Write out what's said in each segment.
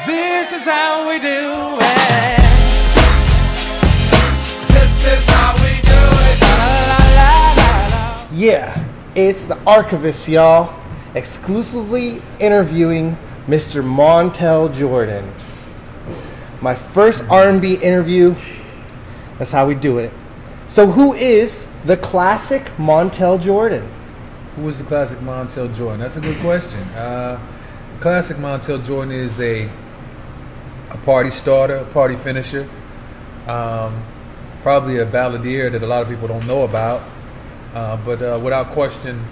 This is how we do it. This is how we do it. La, la, la, la. Yeah, it's the Archivest, y'all. Exclusively interviewing Mr. Montell Jordan. My first R&B interview. That's how we do it. So who is the classic Montell Jordan? Who was the classic Montell Jordan? That's a good question. Classic Montell Jordan is a party starter, a party finisher, probably a balladeer that a lot of people don't know about. But without question,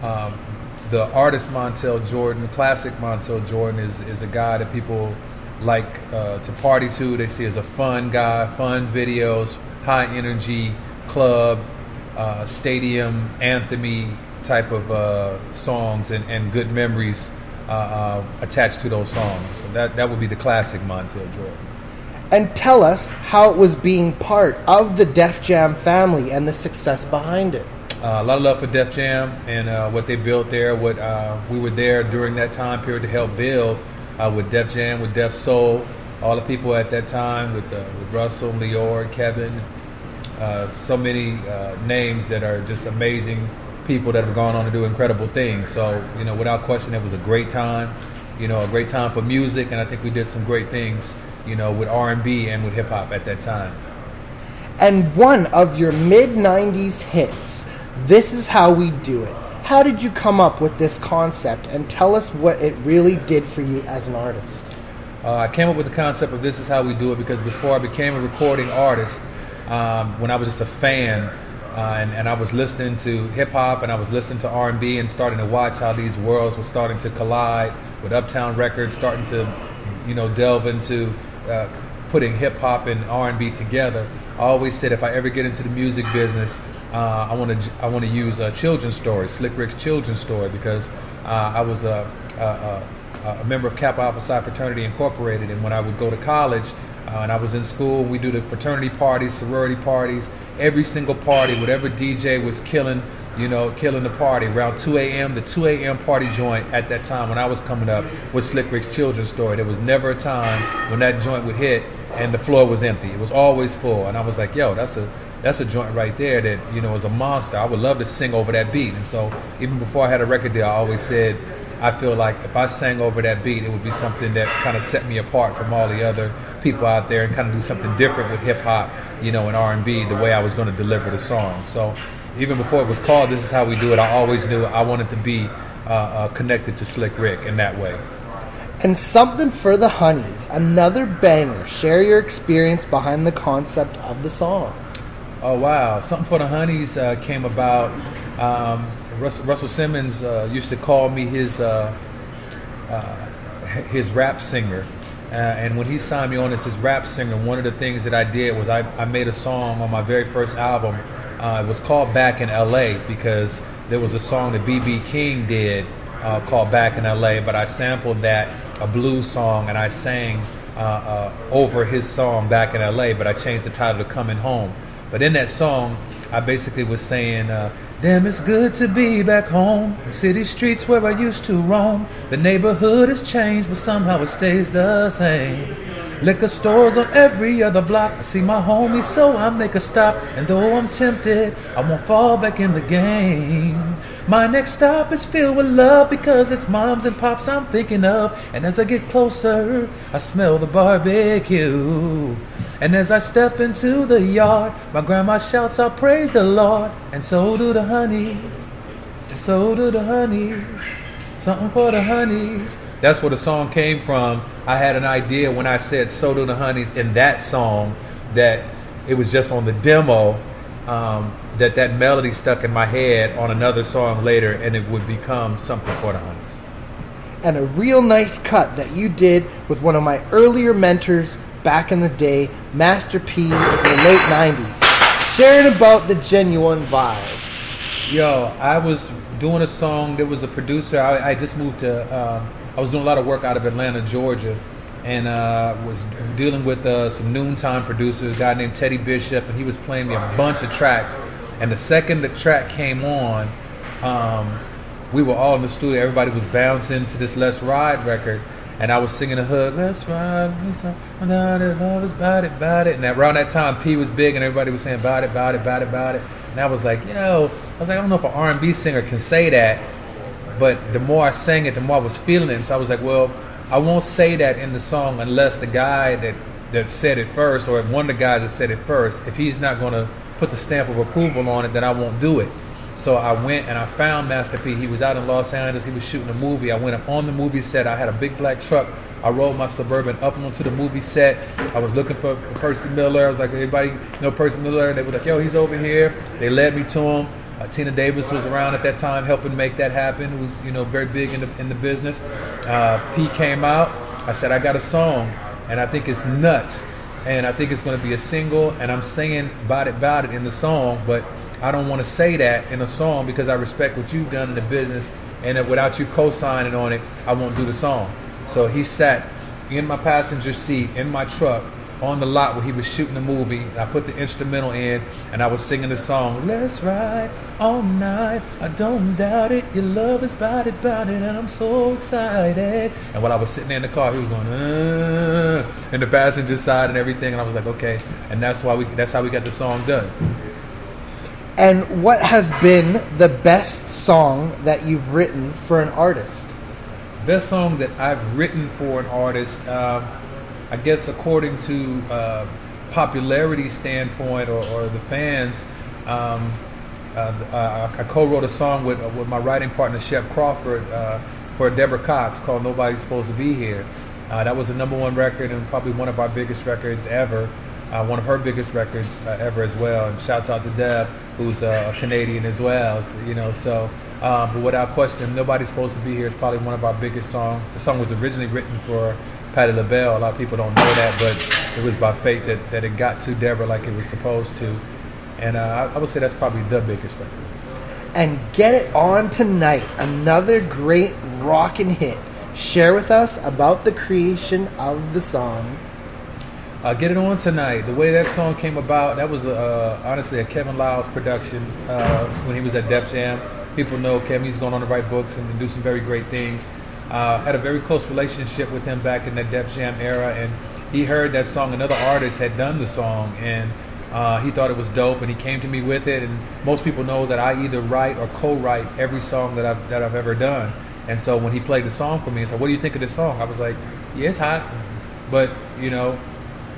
the artist Montell Jordan, classic Montell Jordan, is a guy that people like to party to. They see as a fun guy, fun videos, high energy, club, stadium, anthem-y type of songs and good memories attached to those songs. So that would be the classic Montell Jordan. And tell us how it was being part of the Def Jam family and the success behind it. A lot of love for Def Jam and what they built there. What we were there during that time period to help build with Def Jam, with Def Soul, all the people at that time with Russell, Leor, Kevin, so many names that are just amazing people that have gone on to do incredible things. So, without question, it was a great time, a great time for music, and I think we did some great things, with R&B and with hip-hop at that time. And one of your mid-90s hits, This Is How We Do It. How did you come up with this concept, and tell us what it really did for you as an artist? I came up with the concept of This Is How We Do It because before I became a recording artist, when I was just a fan, and I was listening to hip-hop and I was listening to R&B and starting to watch how these worlds were starting to collide with Uptown Records, starting to, delve into putting hip-hop and R&B together. I always said if I ever get into the music business, I want to use a children's story, Slick Rick's children's story, because I was a member of Kappa Alpha Psi Fraternity Incorporated, and when I would go to college and I was in school, we do the fraternity parties, sorority parties, every single party, whatever DJ was killing the party. Around 2 a.m., the 2 a.m. party joint at that time when I was coming up was Slick Rick's children's story. There was never a time when that joint would hit and the floor was empty. It was always full, and I was like, yo, that's a joint right there that, is a monster. I would love to sing over that beat. And so even before I had a record deal, I always said, I feel like if I sang over that beat, it would be something that kind of set me apart from all the other people out there and kind of do something different with hip-hop, and R&B, the way I was going to deliver the song. So even before it was called This Is How We Do It, I always knew I wanted to be connected to Slick Rick in that way. And Something for the Honeys, another banger. Share your experience behind the concept of the song. Oh, wow. Something for the Honeys came about. Russell Simmons used to call me his rap singer. And when he signed me on as his rap singer, one of the things that I did was I made a song on my very first album. It was called Back in L.A. because there was a song that B.B. King did called Back in L.A., but I sampled that, a blues song, and I sang over his song Back in L.A., but I changed the title to Coming Home. But in that song, I basically was saying, damn, it's good to be back home. The city streets where I used to roam. The neighborhood has changed, but somehow it stays the same. Liquor stores on every other block. I see my homies, so I make a stop. And though I'm tempted, I won't fall back in the game. My next stop is filled with love because it's moms and pops I'm thinking of. And as I get closer, I smell the barbecue. And as I step into the yard, my grandma shouts out, praise the Lord. And so do the honeys, and so do the honeys. Something for the honeys. That's where the song came from. I had an idea when I said so do the honeys in that song that it was just on the demo, that melody stuck in my head on another song later, and it would become Something for the Honeys. And a real nice cut that you did with one of my earlier mentors back in the day, Master P in the late 90s. Sharing about the genuine vibe. Yo, I was doing a song. There was a producer. I just moved to, I was doing a lot of work out of Atlanta, Georgia, and was dealing with some noontime producers, a guy named Teddy Bishop, and he was playing me a bunch of tracks. And the second the track came on, we were all in the studio. Everybody was bouncing to this Let's Ride record. and I was singing the hook. Let's ride, love is about it. And around that time, P was big, and everybody was saying about it. And I was like, I don't know if an R&B singer can say that, but the more I sang it, the more I was feeling it. And so I was like, well, I won't say that in the song unless the guy that said it first, or one of the guys that said it first, if he's not going to put the stamp of approval on it, then I won't do it. So I went and I found Master P. He was out in Los Angeles. He was shooting a movie. I went up on the movie set. I had a big black truck. I rolled my Suburban up onto the movie set. I was looking for Percy Miller. I was like, everybody know Percy Miller? They were like, yo, he's over here. They led me to him. Tina Davis was around at that time helping make that happen. Who was, very big in the business. P came out. I said, I got a song, and I think it's nuts. And I think it's going to be a single, and I'm saying about it in the song, but I don't want to say that in a song because I respect what you've done in the business, and that without you co-signing on it, I won't do the song. So he sat in my passenger seat in my truck on the lot where he was shooting the movie. I put the instrumental in, and I was singing the song, let's ride all night, I don't doubt it, your love is about it, and I'm so excited. And while I was sitting there in the car, he was going, in the passenger side and everything, and I was like, okay. And that's how we got the song done. And what has been the best song that you've written for an artist? Best song that I've written for an artist, I guess according to popularity standpoint or the fans, I co-wrote a song with my writing partner Shep Crawford for Deborah Cox called Nobody's Supposed to Be Here. That was a #1 record and probably one of our biggest records ever. One of her biggest records ever as well. And shouts out to Deb, who's a Canadian as well. So but without question, Nobody's Supposed to Be Here is probably one of our biggest songs. The song was originally written for Patti LaBelle. A lot of people don't know that, but it was by fate that it got to Deborah like it was supposed to. And I would say that's probably the biggest record. And Get It On Tonight, another great rockin' hit. Share with us about the creation of the song. Get It On Tonight, the way that song came about, that was honestly a Kevin Lyles production when he was at Def Jam. People know Kevin, he's going on to write books and do some very great things. Had a very close relationship with him back in that Def Jam era, and he heard that song. Another artist had done the song, and he thought it was dope, and he came to me with it. And most people know that I either write or co-write every song that I've ever done. And so when he played the song for me, he said, "What do you think of this song?" I was like, "Yeah, it's hot," but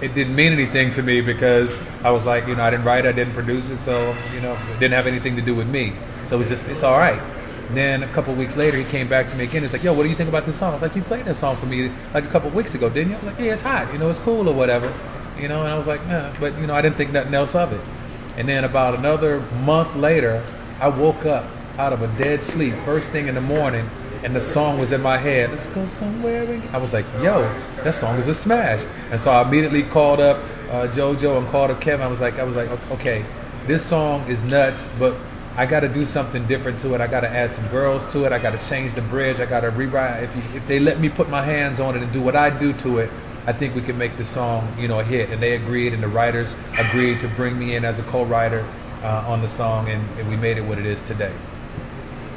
it didn't mean anything to me because I was like, I didn't write it, I didn't produce it, so it didn't have anything to do with me. So it's all right. And then a couple of weeks later, he came back to me again. He's like, "Yo, what do you think about this song?" I was like, "You played this song for me like a couple of weeks ago, didn't you?" I was like, "Yeah, it's hot. It's cool or whatever." And I was like, "Yeah," but I didn't think nothing else of it. And then about another month later, I woke up out of a dead sleep, first thing in the morning, and the song was in my head. Let's go somewhere. I was like, "Yo, that song is a smash." And so I immediately called up JoJo and called up Kevin. I was like, "Okay, this song is nuts, but I got to do something different to it. I got to add some girls to it. I got to change the bridge. I got to rewrite. If they let me put my hands on it and do what I do to it, I think we can make the song, a hit." And they agreed, and the writers agreed to bring me in as a co-writer on the song, and we made it what it is today.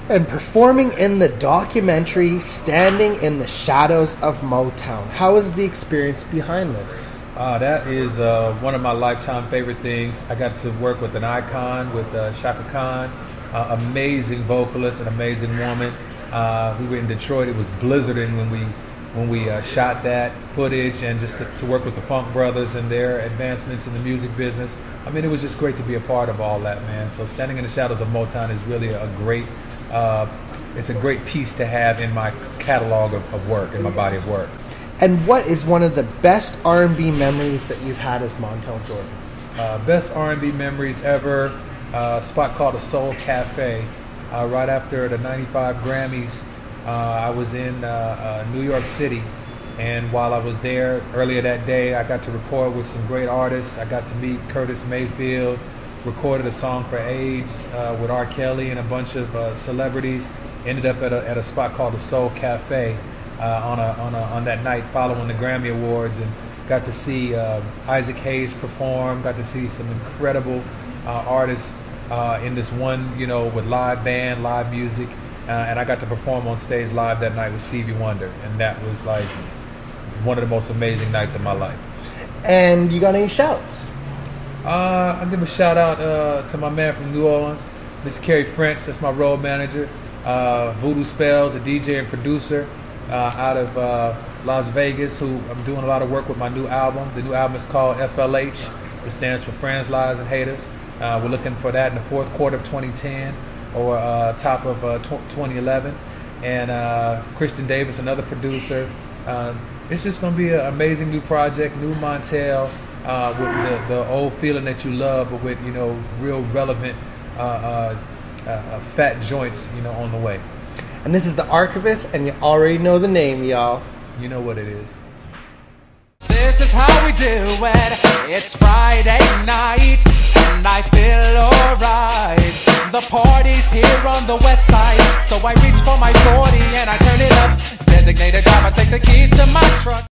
And performing in the documentary Standing in the Shadows of Motown, how is the experience behind this? That is one of my lifetime favorite things. I got to work with an icon, with Shaka Khan, amazing vocalist, an amazing woman. We were in Detroit. It was blizzarding when we shot that footage, and just to work with the Funk Brothers and their advancements in the music business. I mean, it was just great to be a part of all that, man. So Standing in the Shadows of Motown is really a great, it's a great piece to have in my catalog of work, in my body of work. And what is one of the best R&B memories that you've had as Montell Jordan? Best R&B memories ever, a spot called the Soul Cafe. Right after the 95 Grammys, I was in New York City, and while I was there earlier that day, I got to record with some great artists. I got to meet Curtis Mayfield, recorded a song for AIDS with R. Kelly and a bunch of celebrities. Ended up at a spot called the Soul Cafe on that night following the Grammy Awards, and got to see Isaac Hayes perform. Got to see some incredible artists in this one, with live band, live music. and I got to perform on stage live that night with Stevie Wonder, and that was like one of the most amazing nights of my life. And you got any shouts? I'll give a shout out to my man from New Orleans, Miss Carrie French. That's my road manager. Voodoo Spells, a DJ and producer out of Las Vegas, who I'm doing a lot of work with my new album. The new album is called FLH. It stands for Friends, Lies, and Haters. We're looking for that in the fourth quarter of 2010 or top of 2011. And Christian Davis, another producer. It's just going to be an amazing new project, new Montell, with the old feeling that you love, but with, you know, real relevant fat joints, you know, on the way. And this is the Archivest, and you already know the name, y'all. You know what it is. This is how we do it. It's Friday night, and I feel alright. The party's here on the west side, so I reach for my 40 and I turn it up. Designated driver, take the keys to my truck.